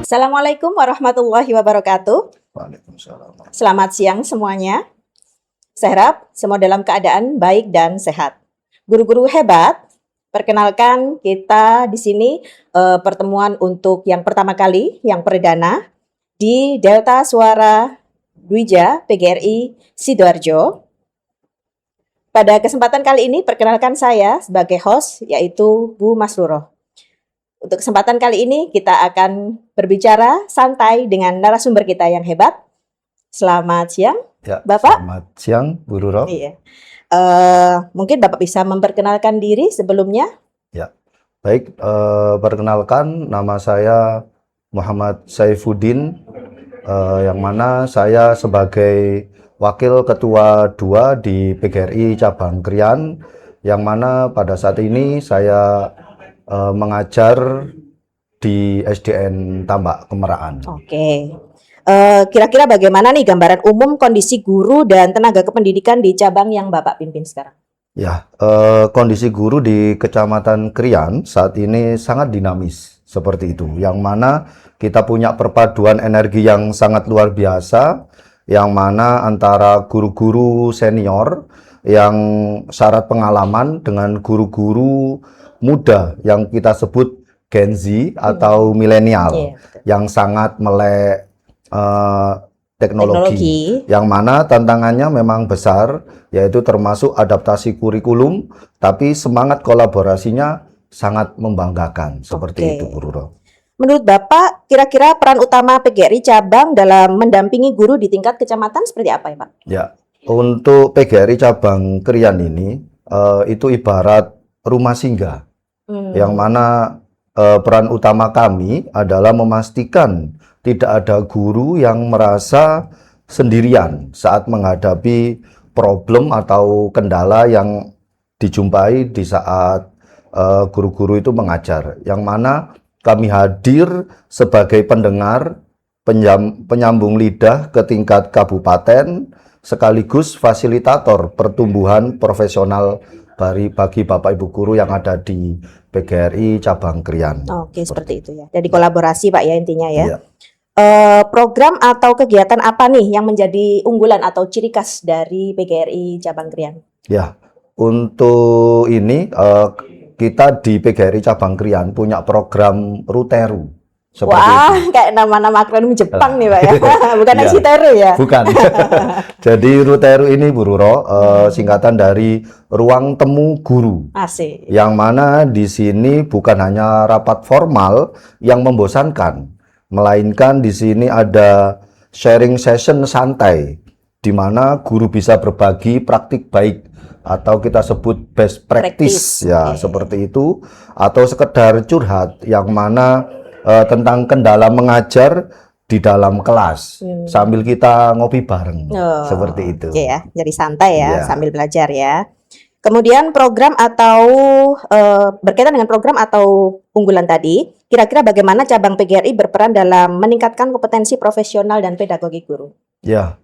Assalamualaikum warahmatullahi wabarakatuh. Waalaikumsalam. Selamat siang semuanya. Saya harap semua dalam keadaan baik dan sehat. Guru-guru hebat, perkenalkan kita di sini pertemuan untuk yang pertama kali, yang perdana di Delta Suara Dwija PGRI Sidoarjo. Pada kesempatan kali ini perkenalkan saya sebagai host yaitu Bu Masruroh. Untuk kesempatan kali ini kita akan berbicara santai dengan narasumber kita yang hebat. Selamat siang, Ya, Bapak. selamat siang, Bu Ruro. Iya. Mungkin Bapak bisa memperkenalkan diri sebelumnya. Ya, baik. Perkenalkan, nama saya Muhammad Saifuddin, yang mana saya sebagai Wakil Ketua 2 di PGRI Cabang Krian, yang mana pada saat ini saya mengajar di SDN Tambak Kemeraan. Oke. Kira-kira bagaimana nih gambaran umum kondisi guru dan tenaga kependidikan di cabang yang Bapak pimpin sekarang? Ya, kondisi guru di Kecamatan Krian saat ini sangat dinamis seperti itu. Yang mana kita punya perpaduan energi yang sangat luar biasa, yang mana antara guru-guru senior yang syarat pengalaman dengan guru-guru muda yang kita sebut Gen Z atau milenial, yang sangat melek teknologi, yang mana tantangannya memang besar, yaitu termasuk adaptasi kurikulum, tapi semangat kolaborasinya sangat membanggakan. Seperti itu, Bu Ruro. Menurut Bapak, kira-kira peran utama PGRI cabang dalam mendampingi guru di tingkat kecamatan seperti apa ya, Pak? Ya, untuk PGRI cabang Krian ini itu ibarat rumah singgah, yang mana peran utama kami adalah memastikan tidak ada guru yang merasa sendirian saat menghadapi problem atau kendala yang dijumpai di saat guru-guru itu mengajar, yang mana kami hadir sebagai pendengar, penyambung lidah ke tingkat kabupaten, sekaligus fasilitator pertumbuhan profesional bagi Bapak Ibu guru yang ada di PGRI Cabang Krian. Oke, seperti itu ya. Jadi kolaborasi Pak ya intinya ya. Iya. Program atau kegiatan apa nih yang menjadi unggulan atau ciri khas dari PGRI Cabang Krian? Ya, untuk ini kita di PGRI Cabang Krian punya program Ruteru. Wah, kayak nama-nama akronim Jepang nih Pak ya. Bukan Iya. Shiteru ya? Bukan. Jadi Ruteru ini, Bu Ruro, singkatan dari Ruang Temu Guru. Asik. Yang mana di sini bukan hanya rapat formal yang membosankan, melainkan di sini ada sharing session santai, di mana guru bisa berbagi praktik baik atau kita sebut best practice, ya, seperti itu, atau sekedar curhat yang mana tentang kendala mengajar di dalam kelas sambil kita ngopi bareng, seperti itu. Oke ya, jadi santai ya, Ya. sambil belajar ya. Kemudian program atau berkaitan dengan program atau unggulan tadi, kira-kira bagaimana cabang PGRI berperan dalam meningkatkan kompetensi profesional dan pedagogi guru? Ya,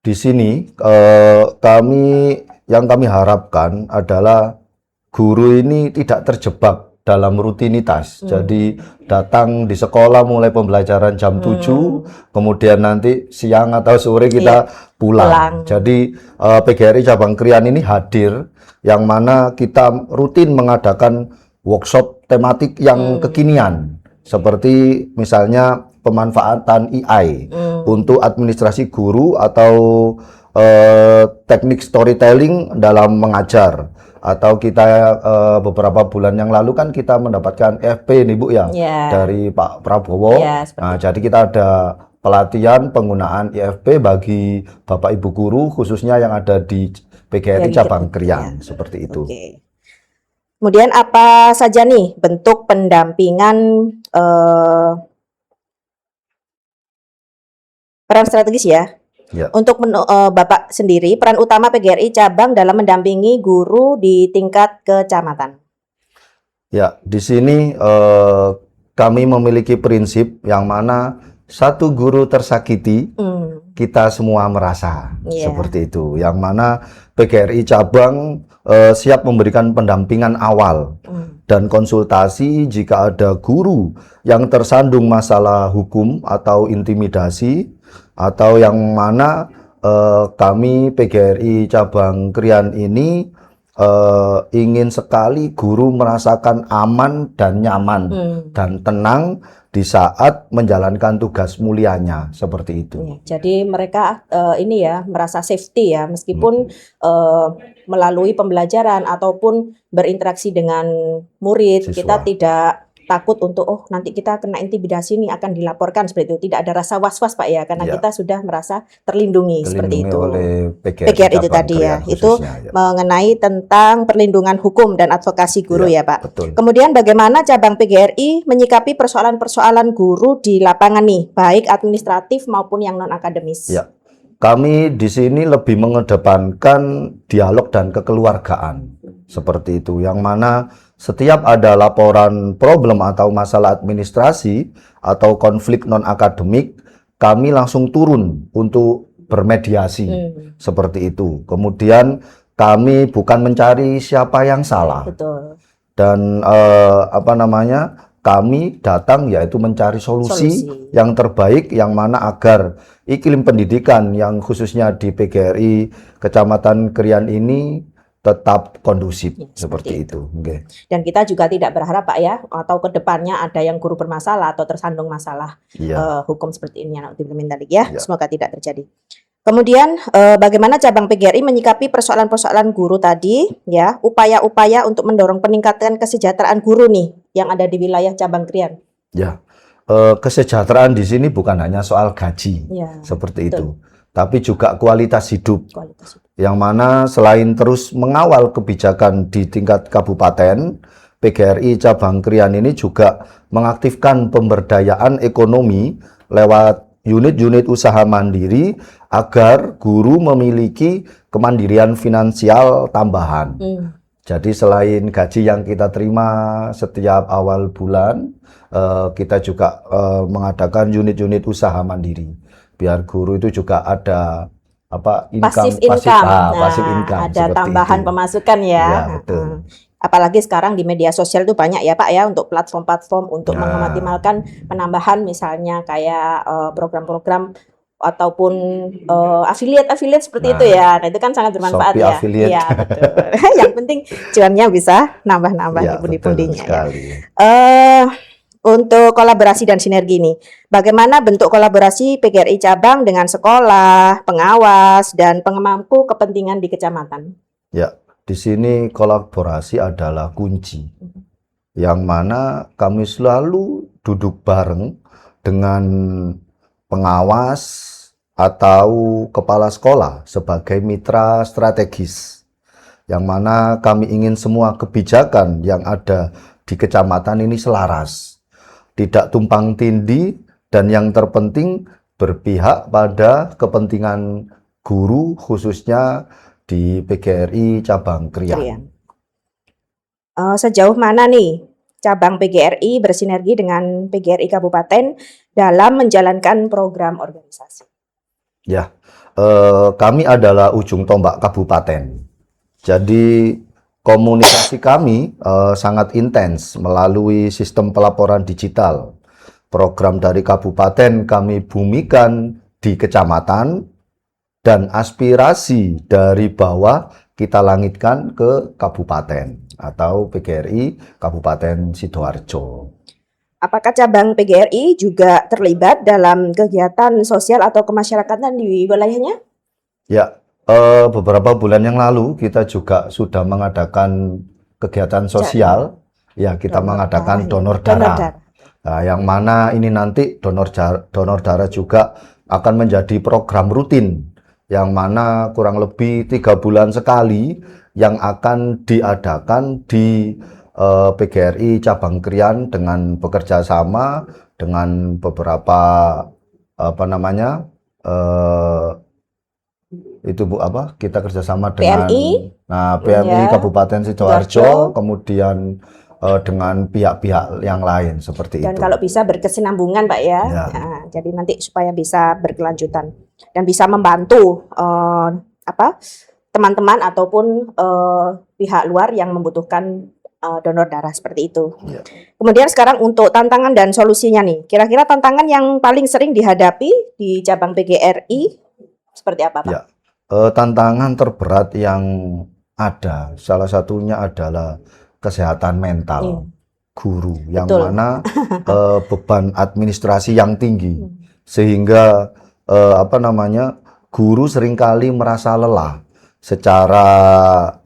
di sini yang kami harapkan adalah guru ini tidak terjebak dalam rutinitas. Jadi datang di sekolah mulai pembelajaran jam 7, kemudian nanti siang atau sore kita pulang. Jadi PGRI Cabang Krian ini hadir, yang mana kita rutin mengadakan workshop tematik yang kekinian, seperti misalnya pemanfaatan AI untuk administrasi guru atau teknik storytelling dalam mengajar. Atau kita beberapa bulan yang lalu kan kita mendapatkan FP nih Bu ya, dari Pak Prabowo. Nah, jadi kita ada pelatihan penggunaan IFP bagi Bapak Ibu guru khususnya yang ada di PGRI cabang Krian, seperti itu. Oke. Kemudian apa saja nih bentuk pendampingan peran strategis ya? Ya. Untuk Bapak sendiri, peran utama PGRI cabang dalam mendampingi guru di tingkat kecamatan. Ya, di sini kami memiliki prinsip yang mana satu guru tersakiti, kita semua merasa, seperti itu. Yang mana PGRI cabang siap memberikan pendampingan awal dan konsultasi jika ada guru yang tersandung masalah hukum atau intimidasi, atau yang mana kami PGRI cabang Krian ini ingin sekali guru merasakan aman dan nyaman dan tenang di saat menjalankan tugas mulianya, seperti itu. Ya, jadi mereka ini ya merasa safety ya, meskipun melalui pembelajaran ataupun berinteraksi dengan murid, Siswa. kita tidak takut untuk nanti kita kena intimidasi ini akan dilaporkan, seperti itu. Tidak ada rasa was-was Pak ya, karena kita sudah merasa terlindungi seperti itu. Oleh PGRI itu tadi ya, itu mengenai tentang perlindungan hukum dan advokasi guru ya Pak. Betul. Kemudian bagaimana cabang PGRI menyikapi persoalan-persoalan guru di lapangan nih, baik administratif maupun yang non akademis? Ya, kami di sini lebih mengedepankan dialog dan kekeluargaan, seperti itu. Yang mana setiap ada laporan problem atau masalah administrasi atau konflik non-akademik, kami langsung turun untuk bermediasi, seperti itu. Kemudian kami bukan mencari siapa yang salah. Betul. Dan kami datang yaitu mencari solusi yang terbaik, yang mana agar iklim pendidikan yang khususnya di PGRI Kecamatan Krian ini tetap kondusif, seperti itu. Okay. Dan kita juga tidak berharap Pak ya, atau ke depannya ada yang guru bermasalah atau tersandung masalah hukum seperti ini ya. Semoga tidak terjadi. Kemudian bagaimana cabang PGRI menyikapi persoalan-persoalan guru tadi ya, upaya-upaya untuk mendorong peningkatan kesejahteraan guru nih yang ada di wilayah cabang Krian. Ya, kesejahteraan di sini bukan hanya soal gaji, seperti itu, tapi juga kualitas hidup. Yang mana selain terus mengawal kebijakan di tingkat kabupaten, PGRI cabang Krian ini juga mengaktifkan pemberdayaan ekonomi lewat unit-unit usaha mandiri agar guru memiliki kemandirian finansial tambahan. Jadi selain gaji yang kita terima setiap awal bulan, kita juga mengadakan unit-unit usaha mandiri. Biar guru itu juga ada pasif income. Ada tambahan itu. Pemasukan ya. Betul. Apalagi sekarang di media sosial itu banyak ya Pak ya, untuk platform-platform untuk mengoptimalkan penambahan, misalnya kayak program-program ataupun affiliate seperti itu ya. Nah, itu kan sangat bermanfaat ya. Iya, betul. Yang penting cuannya bisa nambah-nambah di pundi-pundinya ya. Untuk kolaborasi dan sinergi nih, bagaimana bentuk kolaborasi PGRI cabang dengan sekolah, pengawas, dan pemangku kepentingan di kecamatan? Ya, di sini kolaborasi adalah kunci, yang mana kami selalu duduk bareng dengan pengawas atau kepala sekolah sebagai mitra strategis, yang mana kami ingin semua kebijakan yang ada di kecamatan ini selaras, tidak tumpang tindih, dan yang terpenting berpihak pada kepentingan guru khususnya di PGRI cabang Krian. Sejauh mana nih cabang PGRI bersinergi dengan PGRI Kabupaten dalam menjalankan program organisasi? Ya, kami adalah ujung tombak kabupaten. Jadi komunikasi kami sangat intens melalui sistem pelaporan digital. Program dari kabupaten kami bumikan di kecamatan, dan aspirasi dari bawah kita langitkan ke kabupaten atau PGRI Kabupaten Sidoarjo. Apakah cabang PGRI juga terlibat dalam kegiatan sosial atau kemasyarakatan di wilayahnya? Ya, beberapa bulan yang lalu kita juga sudah mengadakan kegiatan sosial. Ya, kita mengadakan donor darah. Nah, yang mana ini nanti donor darah juga akan menjadi program rutin, yang mana kurang lebih 3 bulan sekali yang akan diadakan di PGRI Cabang Krian dengan bekerja sama dengan beberapa eh, itu Bu apa? Kita kerjasama dengan PMI ya, Kabupaten Sidoarjo. Sidoarjo, kemudian dengan pihak-pihak yang lain seperti Dan itu. kalau bisa berkesinambungan, Pak ya. Ya. Nah, jadi nanti supaya bisa berkelanjutan dan bisa membantu teman-teman ataupun pihak luar yang membutuhkan donor darah seperti itu. Ya. Kemudian sekarang untuk tantangan dan solusinya nih, kira-kira tantangan yang paling sering dihadapi di cabang PGRI seperti apa, Pak? Ya. Tantangan terberat yang ada, salah satunya adalah kesehatan mental guru, yang Betul. mana beban administrasi yang tinggi, sehingga guru seringkali merasa lelah secara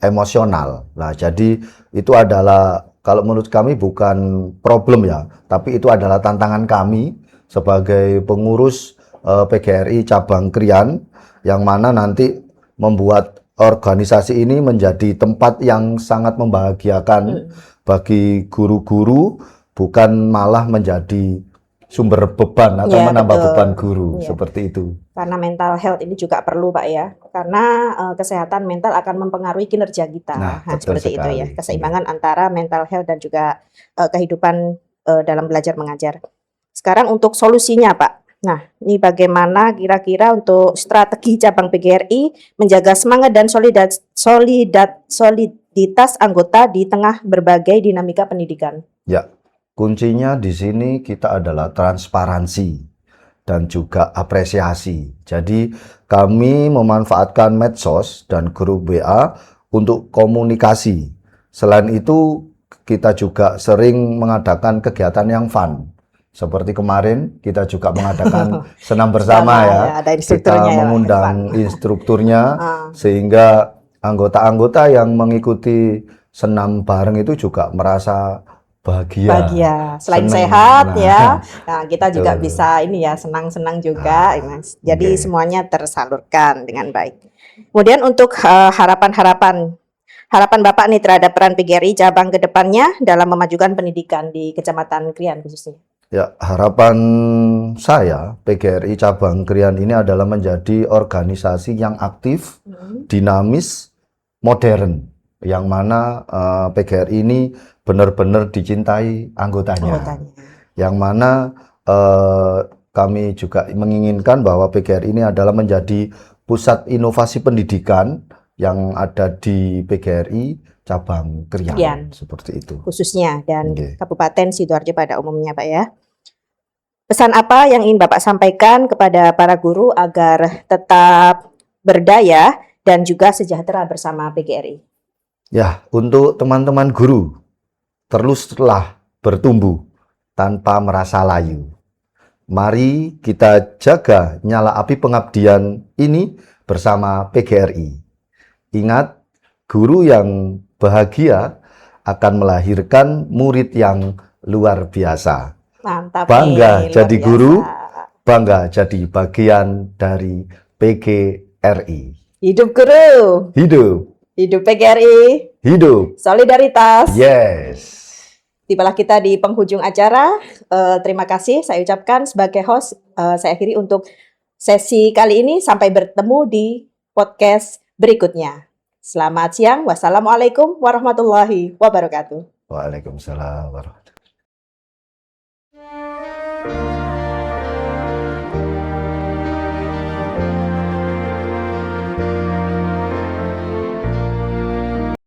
emosional. Nah, jadi itu adalah, kalau menurut kami bukan problem ya, tapi itu adalah tantangan kami sebagai pengurus PGRI Cabang Krian, yang mana nanti membuat organisasi ini menjadi tempat yang sangat membahagiakan bagi guru-guru, bukan malah menjadi sumber beban atau menambah beban guru, seperti itu. Karena mental health ini juga perlu, Pak ya, karena kesehatan mental akan mempengaruhi kinerja kita. Nah, seperti itu ya, keseimbangan antara mental health dan juga kehidupan dalam belajar mengajar. Sekarang untuk solusinya, Pak. Nah, ini bagaimana kira-kira untuk strategi cabang PGRI menjaga semangat dan soliditas anggota di tengah berbagai dinamika pendidikan? Ya, kuncinya di sini kita adalah transparansi dan juga apresiasi. Jadi kami memanfaatkan medsos dan grup WA untuk komunikasi. Selain itu, kita juga sering mengadakan kegiatan yang fun. Seperti kemarin kita juga mengadakan senam bersama ya. Kita mengundang instrukturnya sehingga anggota-anggota yang mengikuti senam bareng itu juga merasa bahagia. Selain sehat ya, nah kita juga bisa ini ya, senang-senang juga. Jadi semuanya tersalurkan dengan baik. Kemudian untuk harapan Bapak nih terhadap peran PGRI cabang ke depannya dalam memajukan pendidikan di Kecamatan Krian khususnya. Ya, harapan saya PGRI Cabang Krian ini adalah menjadi organisasi yang aktif, dinamis, modern, yang mana PGRI ini benar-benar dicintai anggotanya. Yang mana kami juga menginginkan bahwa PGRI ini adalah menjadi pusat inovasi pendidikan yang ada di PGRI Cabang Krian, seperti itu. Khususnya dan Kabupaten Sidoarjo pada umumnya, Pak ya. Pesan apa yang ingin Bapak sampaikan kepada para guru agar tetap berdaya dan juga sejahtera bersama PGRI? Ya, untuk teman-teman guru, teruslah bertumbuh tanpa merasa layu. Mari kita jaga nyala api pengabdian ini bersama PGRI. Ingat, guru yang bahagia akan melahirkan murid yang luar biasa. Mantap. Bangga jadi guru, bangga jadi bagian dari PGRI. Hidup guru. Hidup. Hidup PGRI. Hidup. Solidaritas. Yes. Tibalah kita di penghujung acara. Terima kasih saya ucapkan sebagai host. Saya akhiri untuk sesi kali ini. Sampai bertemu di podcast berikutnya. Selamat siang. Wassalamualaikum warahmatullahi wabarakatuh. Waalaikumsalam warahmatullahi wabarakatuh.